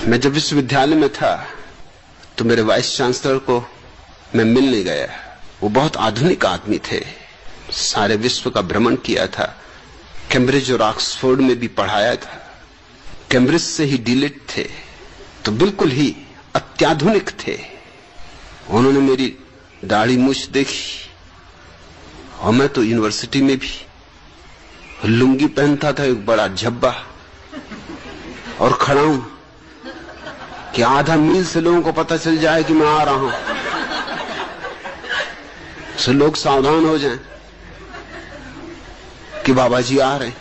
मैं जब विश्वविद्यालय में था तो मेरे वाइस चांसलर को मैं मिलने गया। वो बहुत आधुनिक आदमी थे, सारे विश्व का भ्रमण किया था, कैम्ब्रिज और ऑक्सफोर्ड में भी पढ़ाया था, कैम्ब्रिज से ही डीलिट थे, तो बिल्कुल ही अत्याधुनिक थे। उन्होंने मेरी दाढ़ी मूछ देखी और मैं तो यूनिवर्सिटी में भी लुंगी पहनता था, एक बड़ा झब्बा, और खड़ा हूं कि आधा मील से लोगों को पता चल जाए कि मैं आ रहा हूं, तो लोग सावधान हो जाएं कि बाबा जी आ रहे हैं।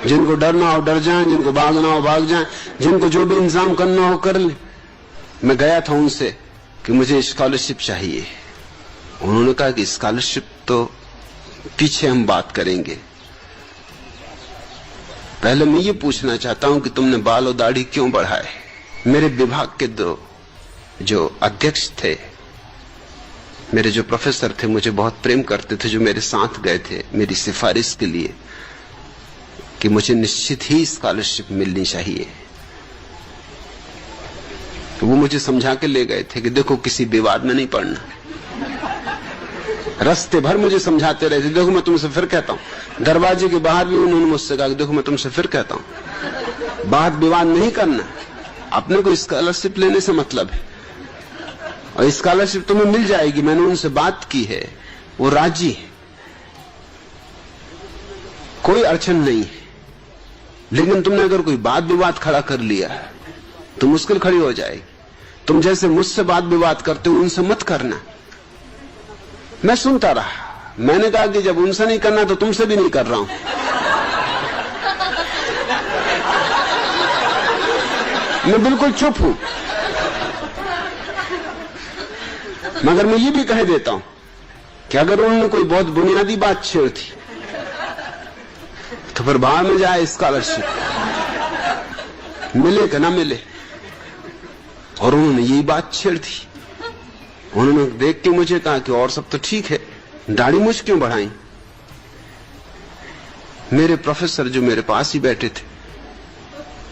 जिनको डरना हो डर जाएं, जिनको भागना हो भाग जाएं, जिनको जो भी इंतजाम करना हो कर ले। मैं गया था उनसे कि मुझे स्कॉलरशिप चाहिए। उन्होंने कहा कि स्कॉलरशिप तो पीछे हम बात करेंगे, पहले मैं ये पूछना चाहता हूं कि तुमने बाल और दाढ़ी क्यों बढ़ाए। मेरे विभाग के दो जो अध्यक्ष थे, मेरे जो प्रोफेसर थे, मुझे बहुत प्रेम करते थे, जो मेरे साथ गए थे मेरी सिफारिश के लिए कि मुझे निश्चित ही स्कॉलरशिप मिलनी चाहिए। तो वो मुझे समझा के ले गए थे कि देखो किसी विवाद में नहीं पड़ना। रास्ते भर मुझे समझाते रहे थे, देखो मैं तुमसे फिर कहता हूं। दरवाजे के बाहर भी उन्होंने मुझसे कहा, देखो मैं तुमसे फिर कहता हूं, बात विवाद नहीं करना, अपने को स्कॉलरशिप लेने से मतलब है, और स्कॉलरशिप तुम्हें मिल जाएगी। मैंने उनसे बात की है, वो राजी है, कोई अड़चन नहीं है। लेकिन तुमने अगर कोई बात विवाद खड़ा कर लिया तो मुश्किल खड़ी हो जाएगी। तुम जैसे मुझसे बात विवाद करते हो उनसे मत करना। मैं सुनता रहा, मैंने कहा कि जब उनसे नहीं करना तो तुमसे भी नहीं कर रहा हूं। मैं बिल्कुल चुप हूं, मगर मैं ये भी कह देता हूं कि अगर उन्होंने कोई बहुत बुनियादी बात छेड़ दी तो फिर बाहर में जाए स्कॉलरशिप, मिले कि ना मिले। और उन्होंने यही बात छेड़ दी। उन्होंने देख के मुझे कहा कि और सब तो ठीक है, दाढ़ी मूछ क्यों बढ़ाई। मेरे प्रोफेसर जो मेरे पास ही बैठे थे,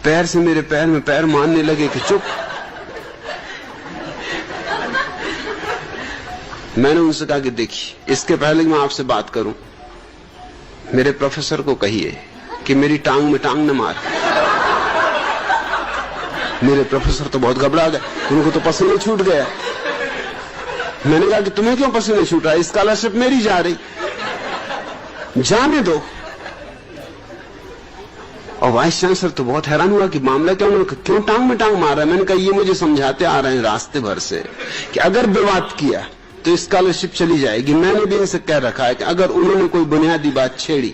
पैर से मेरे पैर में पैर मारने लगे कि चुप। मैंने उनसे कहा कि देखिए, इसके पहले कि मैं आपसे बात करूं, मेरे प्रोफेसर को कहिए कि मेरी टांग में टांग न मार। मेरे प्रोफेसर तो बहुत घबरा गए, उनको तो पसीने छूट गया। मैंने कहा कि तुम्हें क्यों पसीने छूट रहा है, स्कॉलरशिप मेरी जा रही, जाने दो। और वाइस चांसलर तो बहुत हैरान हुआ कि मामला क्या, उन्होंने क्यों टांग में टांग मार रहा है। मैंने कहा ये मुझे समझाते आ रहे हैं रास्ते भर से कि अगर विवाद किया तो स्कॉलरशिप चली जाएगी। मैंने भी इनसे कह रखा है कि अगर उन्होंने कोई बुनियादी बात छेड़ी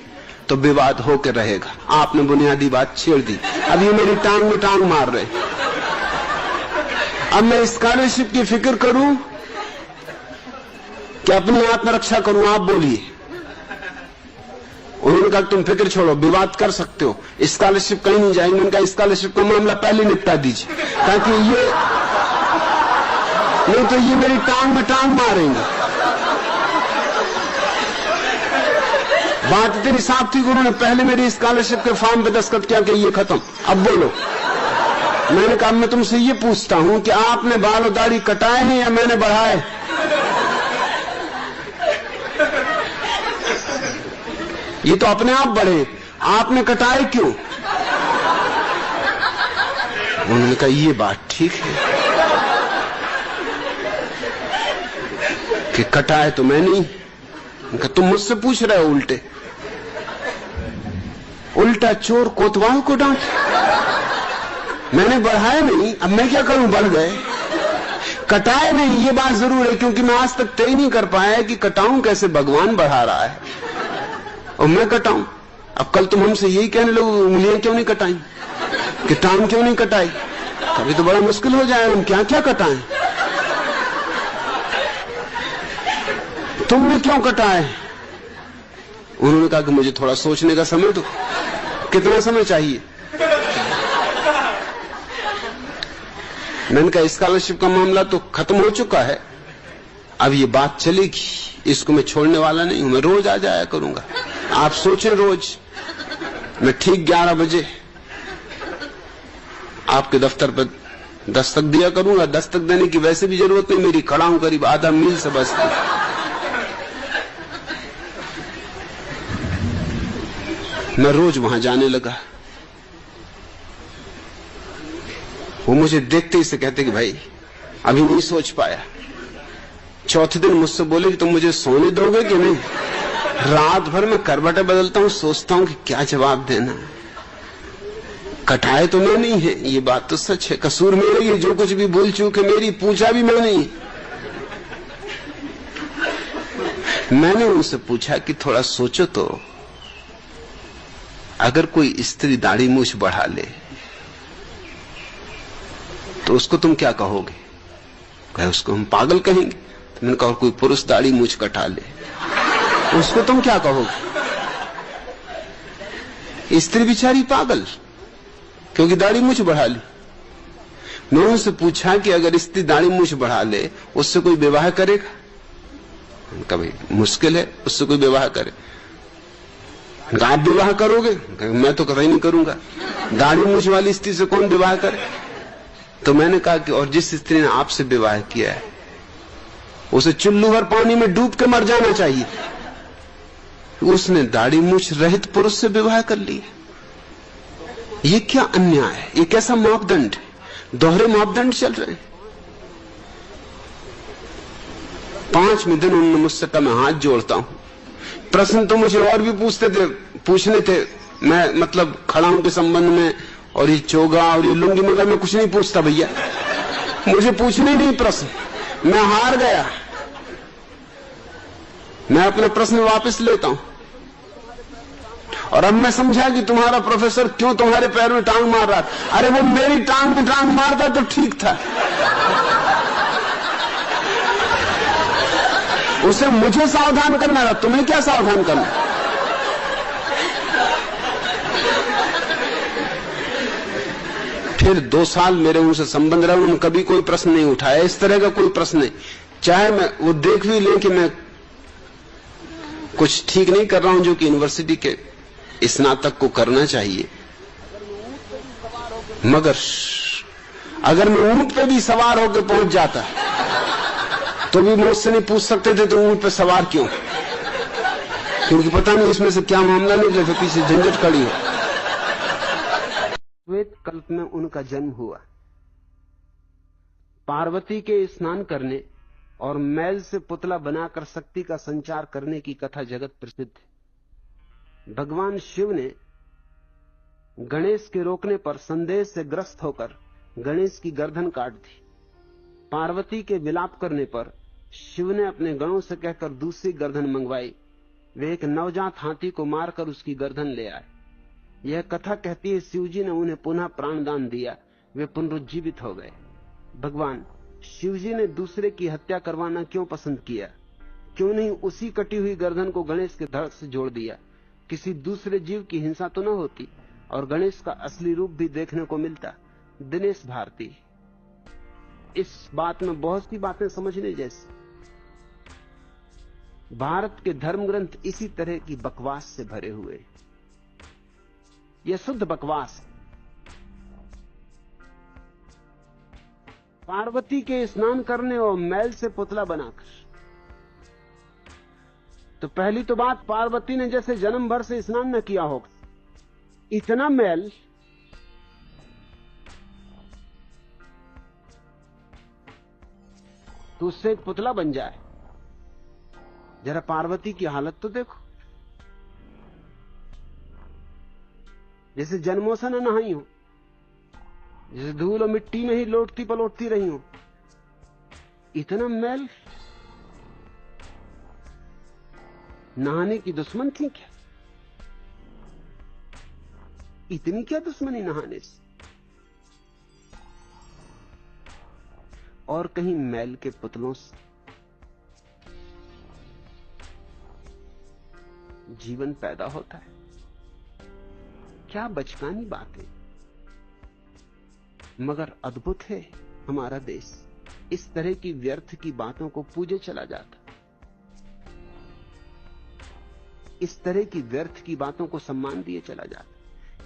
तो विवाद होकर रहेगा। आपने बुनियादी बात छेड़ दी, अब ये मेरी टांग में टांग मार रहे। अब मैं स्कॉलरशिप की फिक्र करूं कि अपनी आत्मरक्षा करूं, आप बोलिए। उन्होंने कहा तुम फिक्र छोड़ो, विवाद कर सकते हो, स्कॉलरशिप कहीं नहीं जाएगी। मैंने कहा स्कॉलरशिप का मामला पहले निपटा दीजिए, ताकि ये नहीं तो ये मेरी टांग में टांग मारेंगे। बात इतनी साफ थी कि उन्होंने पहले मेरी स्कॉलरशिप के फॉर्म पे दस्तखत किया कि ये खत्म, अब बोलो। मैंने कहा मैं तुमसे ये पूछता हूं कि आपने बाल और दाढ़ी कटाए हैं या मैंने बढ़ाए। ये तो अपने आप बढ़े, आपने कटाए क्यों। उन्होंने कहा ये बात ठीक है कि कटाए तो मैं नहीं। उनका तुम मुझसे पूछ रहे हो उल्टे, उल्टा चोर कोतवाल को डांट। मैंने बढ़ाए नहीं, अब मैं क्या करूं, बढ़ गए। कटाए नहीं, ये बात जरूर है, क्योंकि मैं आज तक तय नहीं कर पाया कि कटाऊं कैसे। भगवान बढ़ा रहा है और मैं कटाऊं। अब कल तुम हमसे यही कहने लोगे उंगलियां क्यों नहीं कटाई, कि टांग क्यों नहीं कटाई, कभी तो बड़ा मुश्किल हो जाए। हम क्या क्या कटाएं, तुमने क्यों कटाए। उन्होंने कहा कि मुझे थोड़ा सोचने का समय दो। कितना समय चाहिए। मैंने कहा स्कॉलरशिप का मामला तो खत्म हो चुका है, अब ये बात चलेगी, इसको मैं छोड़ने वाला नहीं हूं। मैं रोज आ जाया करूंगा, आप सोचें रोज मैं ठीक 11 बजे आपके दफ्तर पर दस्तक दिया करूंगा। दस्तक देने की वैसे भी जरूरत नहीं, मेरी खड़ा हूं करीब आधा मील से बस। मैं रोज वहां जाने लगा। वो मुझे देखते ही से कहते कि भाई अभी नहीं सोच पाया। चौथे दिन मुझसे बोले कि तुम मुझे सोने दोगे कि नहीं। रात भर मैं करवटें बदलता हूं, सोचता हूं कि क्या जवाब देना। कटाए तो मैं नहीं है, ये बात तो सच है, कसूर मेरा ही है, जो कुछ भी भूल चूक है मेरी, पूछा भी मैं नहीं। मैंने उनसे पूछा कि थोड़ा सोचो तो, अगर कोई स्त्री दाढ़ी मूछ बढ़ा ले तो उसको तुम क्या कहोगे? कहे उसको हम पागल कहेंगे। तो मैंने कहा कोई पुरुष दाढ़ी मूछ कटा ले उसको तुम क्या कहोगे? स्त्री बेचारी पागल, क्योंकि दाढ़ी मूछ बढ़ा ली। मैं उनसे पूछा कि अगर स्त्री दाढ़ी मूछ बढ़ा ले उससे कोई विवाह करेगा? कभी मुश्किल है उससे कोई विवाह करे। आप विवाह करोगे? मैं तो कभी नहीं करूंगा, दाढ़ी मूछ वाली स्त्री से कौन विवाह करे? तो मैंने कहा कि और जिस स्त्री ने आपसे विवाह किया है उसे चुल्लू भर पानी में डूब के मर जाना चाहिए। उसने दाढ़ी मूछ रहित पुरुष से विवाह कर लिया। ये क्या अन्याय है, ये कैसा मापदंड है? दोहरे मापदंड चल रहे हैं। 5वें दिन उन्होंने मुझसे कहा मैं हाथ जोड़ता हूं। प्रश्न तो मुझे और भी पूछने थे, मैं मतलब खड़ाऊ के संबंध में और ये चोगा और ये लुंगी, मगर मैं कुछ नहीं पूछता भैया, मुझे पूछने नहीं प्रश्न, मैं हार गया। मैं अपने प्रश्न वापस लेता हूं। और अब मैं समझा कि तुम्हारा प्रोफेसर क्यों तुम्हारे पैर में टांग मार रहा था। अरे वो मेरी टांग में टांग मारता तो ठीक था, उसे मुझे सावधान करना था, तुम्हें क्या सावधान करना? फिर 2 साल मेरे उनसे संबंध रहा, उन्होंने कभी कोई प्रश्न नहीं उठाया, इस तरह का कोई प्रश्न नहीं। चाहे मैं वो देख भी लें कि मैं कुछ ठीक नहीं कर रहा हूं जो कि यूनिवर्सिटी के स्नातक को करना चाहिए, मगर अगर मैं ऊंट पे भी सवार होकर पहुंच जाता तो भी मुझसे नहीं पूछ सकते थे तो ऊंट पे सवार क्यों, क्योंकि पता नहीं इसमें से क्या मामला निकले, फिर पीछे झंझट खड़ी हो। श्वेत कल्प में उनका जन्म हुआ। पार्वती के स्नान करने और मैल से पुतला बनाकर शक्ति का संचार करने की कथा जगत प्रसिद्ध है। भगवान शिव ने गणेश के रोकने पर संदेश से ग्रस्त होकर गणेश की गर्दन काट दी। पार्वती के विलाप करने पर शिव ने अपने गणों से कहकर दूसरी गर्दन मंगवाई। वे एक नवजात हाथी को मारकर उसकी गर्दन ले आए। यह कथा कहती है शिवजी ने उन्हें पुनः प्राणदान दिया, वे पुनरुज्जीवित हो गए। भगवान शिवजी ने दूसरे की हत्या करवाना क्यों पसंद किया? क्यों नहीं उसी कटी हुई गर्दन को गणेश के धड़ से जोड़ दिया? किसी दूसरे जीव की हिंसा तो न होती और गणेश का असली रूप भी देखने को मिलता। दिनेश भारती। इस बात में बहुत सी बातें समझने जैसी। भारत के धर्म ग्रंथ इसी तरह की बकवास से भरे हुए। यह शुद्ध बकवास है। पार्वती के स्नान करने और मैल से पुतला बनाकर, तो पहली तो बात, पार्वती ने जैसे जन्म भर से स्नान न किया होगा, इतना मैल तो उससे एक पुतला बन जाए। जरा पार्वती की हालत तो देखो, जैसे जन्मों से न नहाई हो, जैसे धूल और मिट्टी में ही लौटती पलौटती रही हो। इतना मैल, नहाने की दुश्मन थी क्या? इतनी क्या दुश्मनी नहाने से? और कहीं मैल के पुतलों से जीवन पैदा होता है। क्या बचकानी बात है, मगर अद्भुत है हमारा देश। इस तरह की व्यर्थ की बातों को पूजे चला जाता, इस तरह की व्यर्थ की बातों को सम्मान दिए चला जाता।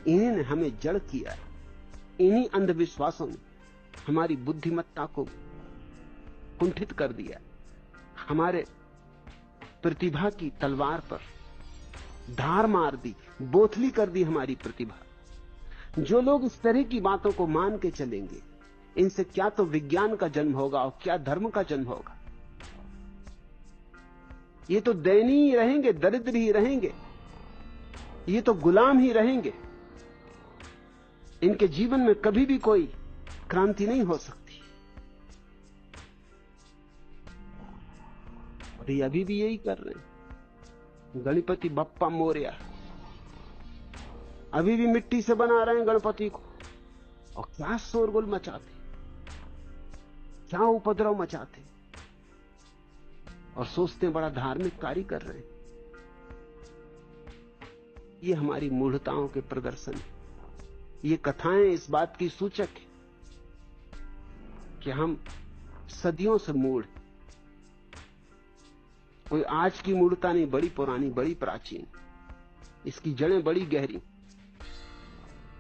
इन्हें हमें जड़ किया है। इन्हीं अंधविश्वासों ने हमारी बुद्धिमत्ता को कुंठित कर दिया, हमारे प्रतिभा की तलवार पर धार मार दी, बोथली कर दी हमारी प्रतिभा। जो लोग इस तरह की बातों को मान के चलेंगे, इनसे क्या तो विज्ञान का जन्म होगा और क्या धर्म का जन्म होगा। ये तो दयनीय रहेंगे, दरिद्र ही रहेंगे, ये तो गुलाम ही रहेंगे। इनके जीवन में कभी भी कोई क्रांति नहीं हो सकती। और ये अभी भी यही कर रहे हैं। गणपति बप्पा मोरया, अभी भी मिट्टी से बना रहे हैं गणपति को, और क्या शोरगुल मचाते, क्या उपद्रव मचाते, और सोचते हैं बड़ा धार्मिक कार्य कर रहे हैं। ये हमारी मूढ़ताओं के प्रदर्शन है। ये कथाएं इस बात की सूचक है कि हम सदियों से मूढ़। कोई आज की मूढ़ता नहीं, बड़ी पुरानी, बड़ी प्राचीन। इसकी जड़ें बड़ी गहरी,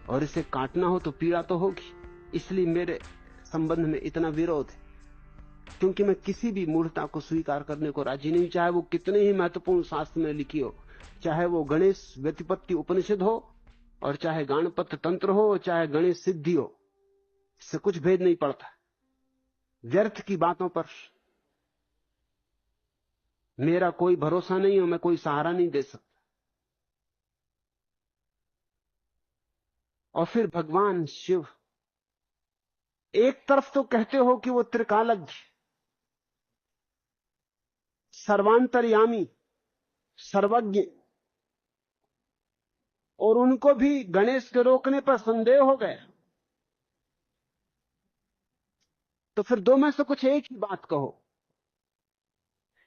और इसे काटना हो तो पीड़ा तो होगी। इसलिए मेरे संबंध में इतना विरोध है, क्योंकि मैं किसी भी मूढ़ता को स्वीकार करने को राजी नहीं, चाहे वो कितने ही महत्वपूर्ण शास्त्र में लिखी हो, चाहे वो गणेश व्यतिपत्ति उपनिषद हो, और चाहे गणपत तंत्र हो, चाहे गणेश सिद्धि हो। इससे कुछ भेद नहीं पड़ता। व्यर्थ की बातों पर मेरा कोई भरोसा नहीं, और मैं कोई सहारा नहीं दे सकता। और फिर भगवान शिव, एक तरफ तो कहते हो कि वो त्रिकालज्ञ, सर्वांतर्यामी, सर्वज्ञ, और उनको भी गणेश के रोकने पर संदेह हो गया। तो फिर दो में से कुछ एक ही बात कहो।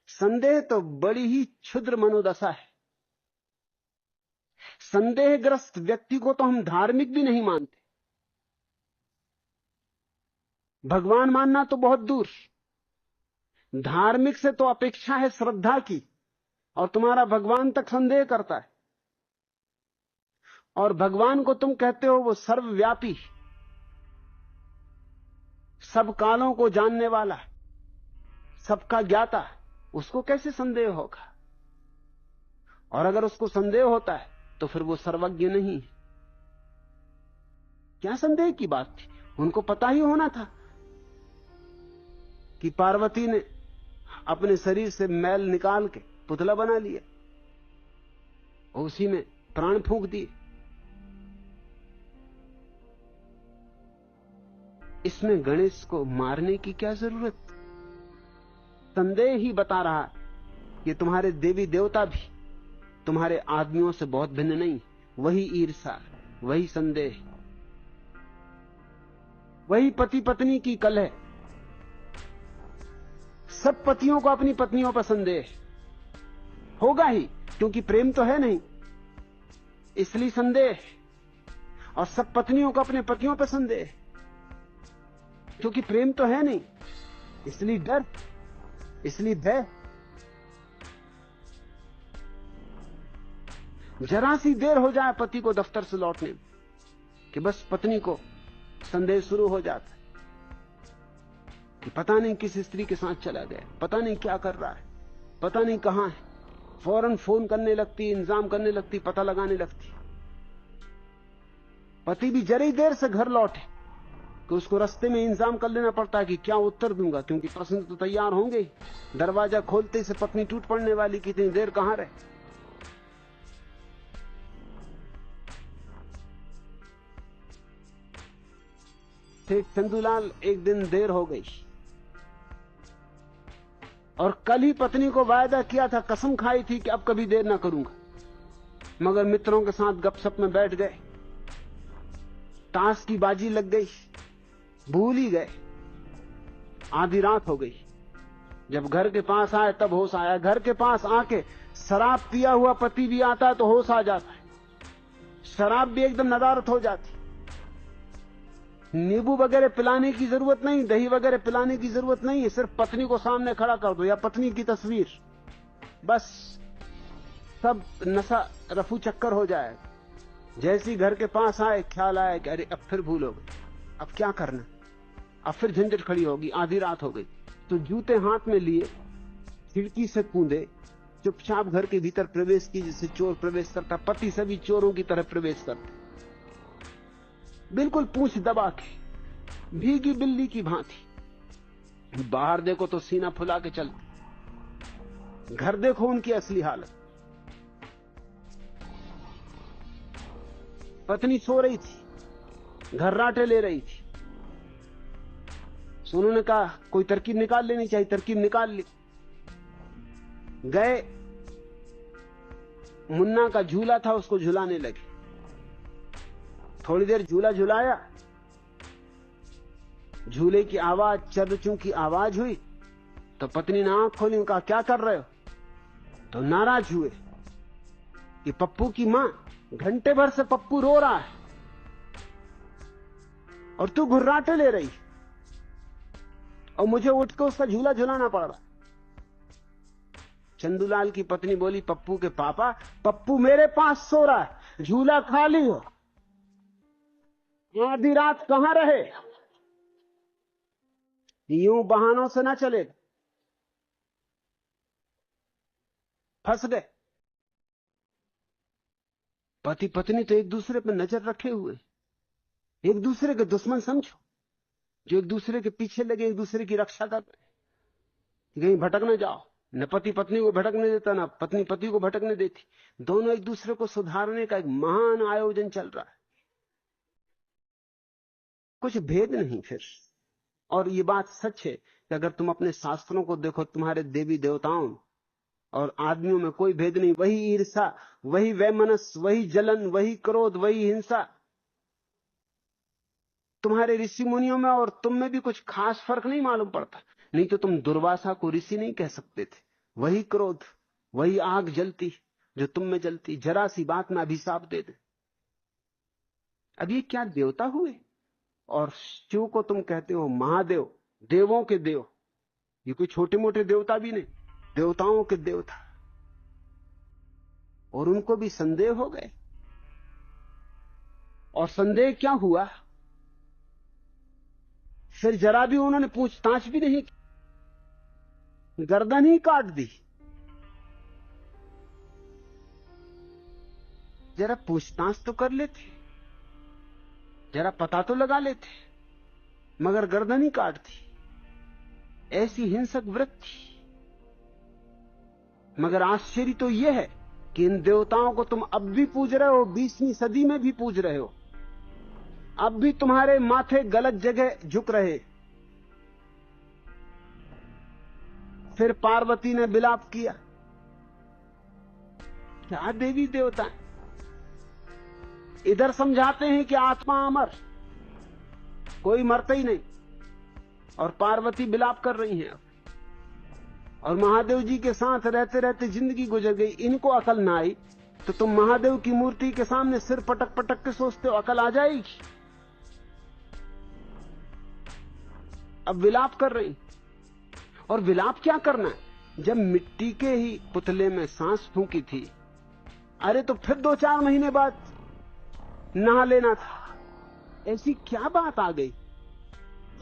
संदेह तो बड़ी ही क्षुद्र मनोदशा है। संदेहग्रस्त व्यक्ति को तो हम धार्मिक भी नहीं मानते, भगवान मानना तो बहुत दूर। धार्मिक से तो अपेक्षा है श्रद्धा की, और तुम्हारा भगवान तक संदेह करता है। और भगवान को तुम कहते हो वो सर्वव्यापी, सब कालों को जानने वाला, सबका ज्ञाता, उसको कैसे संदेह होगा? और अगर उसको संदेह होता है तो फिर वो सर्वज्ञ नहीं है। क्या संदेह की बात थी? उनको पता ही होना था कि पार्वती ने अपने शरीर से मैल निकाल के पुतला बना लिया, और उसी में प्राण फूंक दिए। इसमें गणेश को मारने की क्या जरूरत? संदेह ही बता रहा कि तुम्हारे देवी देवता भी तुम्हारे आदमियों से बहुत भिन्न नहीं। वही ईर्षा, वही संदेह, वही पति पत्नी की कलह। सब पतियों को अपनी पत्नियों पर संदेह होगा ही, क्योंकि प्रेम तो है नहीं, इसलिए संदेह। और सब पत्नियों को अपने पतियों पर संदेह, क्योंकि प्रेम तो है नहीं, इसलिए डर, इसलिए भय। जरा सी देर हो जाए पति को दफ्तर से लौटने में कि बस पत्नी को संदेह शुरू हो जाता है कि पता नहीं किस स्त्री के साथ चला गया, पता नहीं क्या कर रहा है, पता नहीं कहां है। फौरन फोन करने लगती, इंतजाम करने लगती, पता लगाने लगती। पति भी जरा ही देर से घर लौटे कि उसको रास्ते में इंतजाम कर लेना पड़ता है कि क्या उत्तर दूंगा, क्योंकि प्रश्न तो तैयार होंगे। दरवाजा खोलते से पत्नी टूट पड़ने वाली, कितनी देर कहां रहे। ठीक चंदूलाल एक दिन देर हो गई, और कल ही पत्नी को वायदा किया था, कसम खाई थी कि अब कभी देर ना करूंगा, मगर मित्रों के साथ गपशप में बैठ गए, ताश की बाजी लग गई, भूल ही गए। आधी रात हो गई। जब घर के पास आए तब होश आया। घर के पास आके शराब पिया हुआ पति भी आता है तो होश आ जाता है, शराब भी एकदम नदारत हो जाती। नींबू वगैरह पिलाने की जरूरत नहीं, दही वगैरह पिलाने की जरूरत नहीं है, सिर्फ पत्नी को सामने खड़ा कर दो या पत्नी की तस्वीर, बस सब नशा रफू चक्कर हो जाएगा। जैसी घर के पास आए ख्याल आया कि अरे अब फिर भूल हो गई, अब क्या करना, अब फिर झंझट खड़ी होगी, आधी रात हो गई। तो जूते हाथ में लिए खिड़की से कूदे, चुपचाप घर के भीतर प्रवेश की, जैसे चोर प्रवेश करता। पति सभी चोरों की तरह प्रवेश करते, बिल्कुल पूंछ दबा के, भीगी बिल्ली की भांति। बाहर देखो तो सीना फुला के चलते, घर देखो उनकी असली हालत। पत्नी सो रही थी, घर्राटे ले रही थी। सोनू ने कहा कोई तरकीब निकाल लेनी चाहिए। तरकीब निकाल ली। गए, मुन्ना का झूला था, उसको झुलाने लगे। थोड़ी देर झूला झुलाया, झूले की आवाज, चर्चू की आवाज हुई तो पत्नी ने आंख खोली, उनका क्या कर रहे हो? तो नाराज हुए कि पप्पू की मां, घंटे भर से पप्पू रो रहा है और तू घुर्राटे ले रही, और मुझे उठ के उसका झूला झुलाना पड़ रहा। चंदूलाल की पत्नी बोली, पप्पू के पापा, पप्पू मेरे पास सो रहा है, झूला खाली हो, आधी रात कहां रहे? यूं बहानों से ना चले, फंस गए। पति पत्नी तो एक दूसरे पर नजर रखे हुए, एक दूसरे के दुश्मन समझो, जो एक दूसरे के पीछे लगे, एक दूसरे की रक्षा कर रहे, कहीं भटक न जाओ। न पति पत्नी को भटकने देता, न पत्नी पति को भटकने देती। दोनों एक दूसरे को सुधारने का एक महान आयोजन चल रहा है, कुछ भेद नहीं फिर। और ये बात सच है कि अगर तुम अपने शास्त्रों को देखो, तुम्हारे देवी देवताओं और आदमियों में कोई भेद नहीं। वही ईर्षा, वही वैमनस्य, वही जलन, वही क्रोध, वही हिंसा। तुम्हारे ऋषि मुनियों में और तुम में भी कुछ खास फर्क नहीं मालूम पड़ता। नहीं तो तुम दुर्वासा को ऋषि नहीं कह सकते थे। वही क्रोध, वही आग जलती जो तुम में जलती, जरा सी बात में अभिशाप दे दे। अब ये क्या देवता हुए? और शिव को तुम कहते हो महादेव, देवों के देव। ये कोई छोटे मोटे देवता भी नहीं, देवताओं के देवता। और उनको भी संदेह हो गए। और संदेह क्या हुआ, फिर जरा भी उन्होंने पूछताछ भी नहीं की, गर्दन ही काट दी। जरा पूछताछ तो कर लेते, जरा पता तो लगा लेते, मगर गर्दन ही काट दी। ऐसी हिंसक वृत्ति। मगर आश्चर्य तो यह है कि इन देवताओं को तुम अब भी पूज रहे हो, 20वीं सदी में भी पूज रहे हो। अब भी तुम्हारे माथे गलत जगह झुक रहे। फिर पार्वती ने विलाप किया। क्या देवी देवता, इधर समझाते हैं कि आत्मा अमर, कोई मरता ही नहीं, और पार्वती विलाप कर रही हैं। और महादेव जी के साथ रहते रहते जिंदगी गुजर गई, इनको अकल ना आई तो तुम महादेव की मूर्ति के सामने सिर पटक पटक के सोचते हो अकल आ जाएगी। अब विलाप कर रही। और विलाप क्या करना है, जब मिट्टी के ही पुतले में सांस फूंकी थी, अरे तो फिर 2-4 महीने बाद नहा लेना था। ऐसी क्या बात आ गई?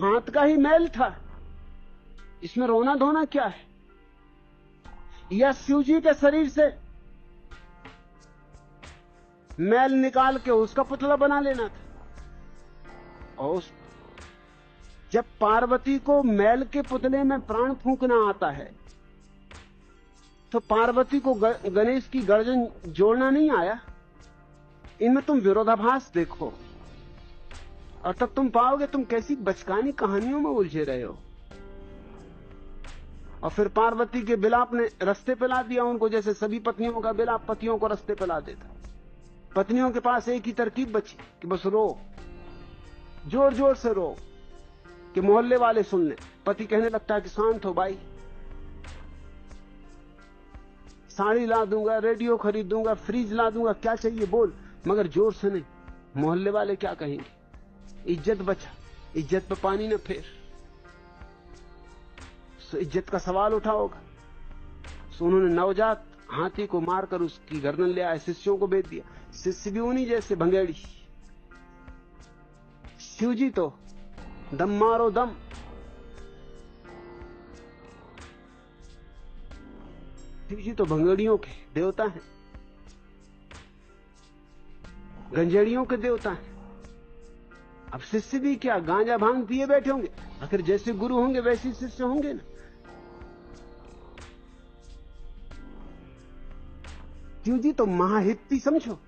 हाथ का ही मैल था, इसमें रोना धोना क्या है? या शिव जी के शरीर से मैल निकाल के उसका पुतला बना लेना था। और जब पार्वती को मैल के पुतले में प्राण फूंकना आता है, तो पार्वती को गणेश की गर्दन जोड़ना नहीं आया। इनमें तुम विरोधाभास देखो, और तब तुम पाओगे तुम कैसी बचकानी कहानियों में उलझे रहे हो। और फिर पार्वती के विलाप ने रास्ते पे ला दिया उनको, जैसे सभी पत्नियों का विलाप पतियों को रास्ते पे ला देता। पत्नियों के पास एक ही तरकीब बची कि बस रो, जोर जोर से रो कि मोहल्ले वाले सुन ले। पति कहने लगता है कि शांत हो भाई, साड़ी ला दूंगा, रेडियो खरीद दूंगा, फ्रिज ला दूंगा, क्या चाहिए बोल, मगर जोर से नहीं, मोहल्ले वाले क्या कहेंगे। इज्जत बचा, इज्जत पे पानी न फेर। इज्जत का सवाल उठा होगा। उन्होंने नवजात हाथी को मारकर उसकी गर्दन ले आए, शिष्यों को बेच दिया। शिष्य भी उन्हीं जैसे भंगेड़ी। शिव जी तो दम मारो दम, शिव जी तो भंगेड़ियों के देवता हैं, गंजेड़ियों के देवता हैं। अब शिष्य भी क्या गांजा भांग पिए बैठे होंगे? आखिर जैसे गुरु होंगे वैसे शिष्य होंगे ना। शिव जी तो महाहिप्पी समझो।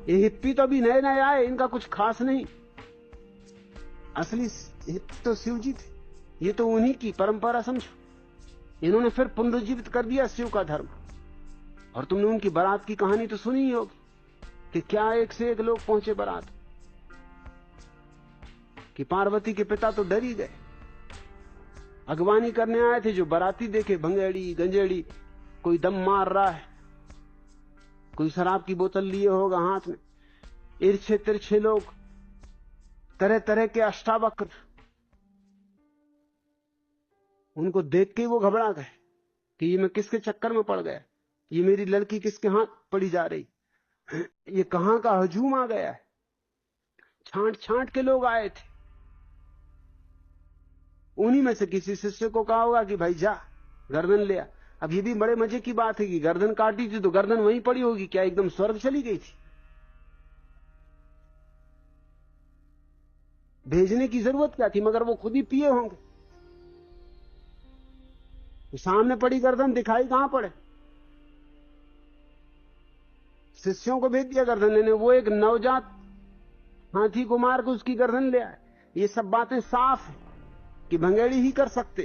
ये हिप्पी तो अभी नए नए आए, इनका कुछ खास नहीं। असली हिप्पी तो शिव जी थे। ये तो उन्हीं की परंपरा समझो। इन्होंने फिर पुनरुज्जीवित कर दिया शिव का धर्म। और तुमने उनकी बारात की कहानी तो सुनी ही होगी कि क्या एक से एक लोग पहुंचे बारात, कि पार्वती के पिता तो डर ही गए। अगवानी करने आए थे, जो बाराती देखे भंगेड़ी गंजेड़ी, कोई दम मार रहा है, कोई शराब की बोतल लिए होगा हाथ में, इर्छे तिरछे लोग, तरह तरह के अष्टावक्र, उनको देख के वो घबरा गए कि ये मैं किसके चक्कर में पड़ गया, ये मेरी लड़की किसके हाथ पड़ी जा रही, ये कहां का हजूम आ गया है। छांट छांट के लोग आए थे। उन्हीं में से किसी शिष्य को कहा होगा कि भाई जा गर्दन ले आ। अब ये भी बड़े मजे की बात है कि गर्दन काटी थी तो गर्दन वहीं पड़ी होगी, क्या एकदम स्वर्ग चली गई थी? भेजने की जरूरत क्या थी? मगर वो खुद ही पिए होंगे। तो सामने पड़ी गर्दन दिखाई कहां पड़े? शिष्यों को भेज दिया गर्दन लेने। वो एक नवजात हाथी को मार के उसकी गर्दन ले आए। ये सब बातें साफ है कि भंगेड़ी ही कर सकते।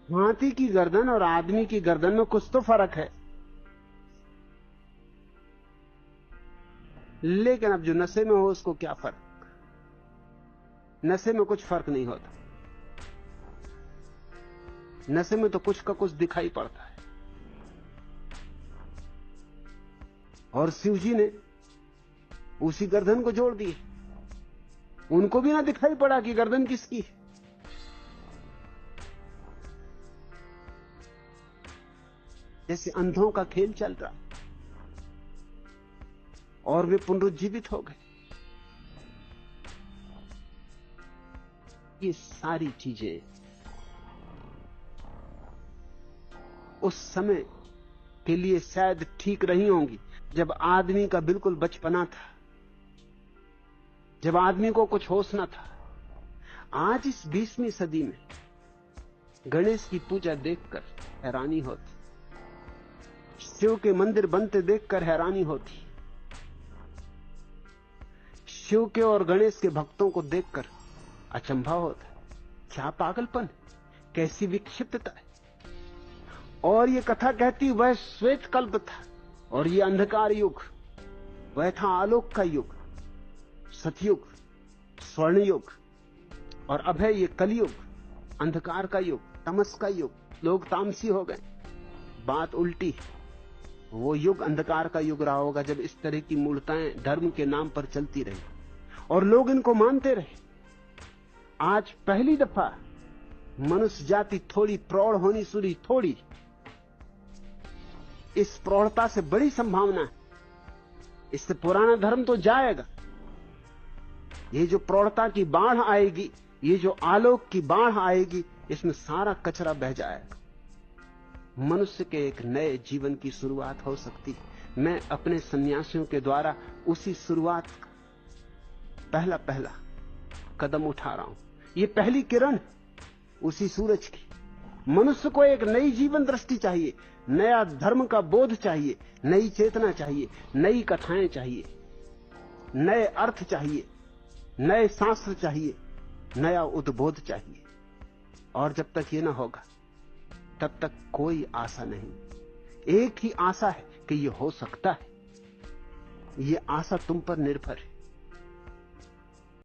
हाथी की गर्दन और आदमी की गर्दन में कुछ तो फर्क है। लेकिन अब जो नशे में हो उसको क्या फर्क? नशे में कुछ फर्क नहीं होता। नशे में तो कुछ का कुछ दिखाई पड़ता है। और शिव जी ने उसी गर्दन को जोड़ दिए। उनको भी ना दिखाई पड़ा कि गर्दन किसकी है। जैसे अंधों का खेल चल रहा, और वे पुनरुज्जीवित हो गए। ये सारी चीजें उस समय के लिए शायद ठीक रही होंगी जब आदमी का बिल्कुल बचपना था, जब आदमी को कुछ होश न था। आज इस 20वीं सदी में गणेश की पूजा देखकर हैरानी होती, शिव के मंदिर बनते देखकर हैरानी होती, शिव के और गणेश के भक्तों को देखकर अचंभा होता। क्या पागलपन, कैसी विक्षिप्तता है। और ये कथा कहती वह श्वेत कल्प था और ये अंधकार युग, वह था आलोक का युग, सतयुग, स्वर्ण युग, और अब है ये कलयुग, अंधकार का युग, तमस का युग। लोग तामसी हो गए। बात उल्टी है। वो युग अंधकार का युग रहा होगा जब इस तरह की मूर्ताएं धर्म के नाम पर चलती रही और लोग इनको मानते रहे। आज पहली दफा मनुष्य जाति थोड़ी प्रौढ़ होनी शुरू, थोड़ी। इस प्रौढ़ता से बड़ी संभावना है, इससे पुराना धर्म तो जाएगा। ये जो प्रौढ़ता की बाढ़ आएगी, ये जो आलोक की बाढ़ आएगी, इसमें सारा कचरा बह जाएगा। मनुष्य के एक नए जीवन की शुरुआत हो सकती है। मैं अपने सन्यासियों के द्वारा उसी शुरुआत का पहला पहला कदम उठा रहा हूं। ये पहली किरण उसी सूरज की। मनुष्य को एक नई जीवन दृष्टि चाहिए, नया धर्म का बोध चाहिए, नई चेतना चाहिए, नई कथाएं चाहिए, नए अर्थ चाहिए, नए शास्त्र चाहिए, नया उद्बोध चाहिए। और जब तक ये ना होगा तब तक कोई आशा नहीं। एक ही आशा है कि ये हो सकता है। ये आशा तुम पर निर्भर है।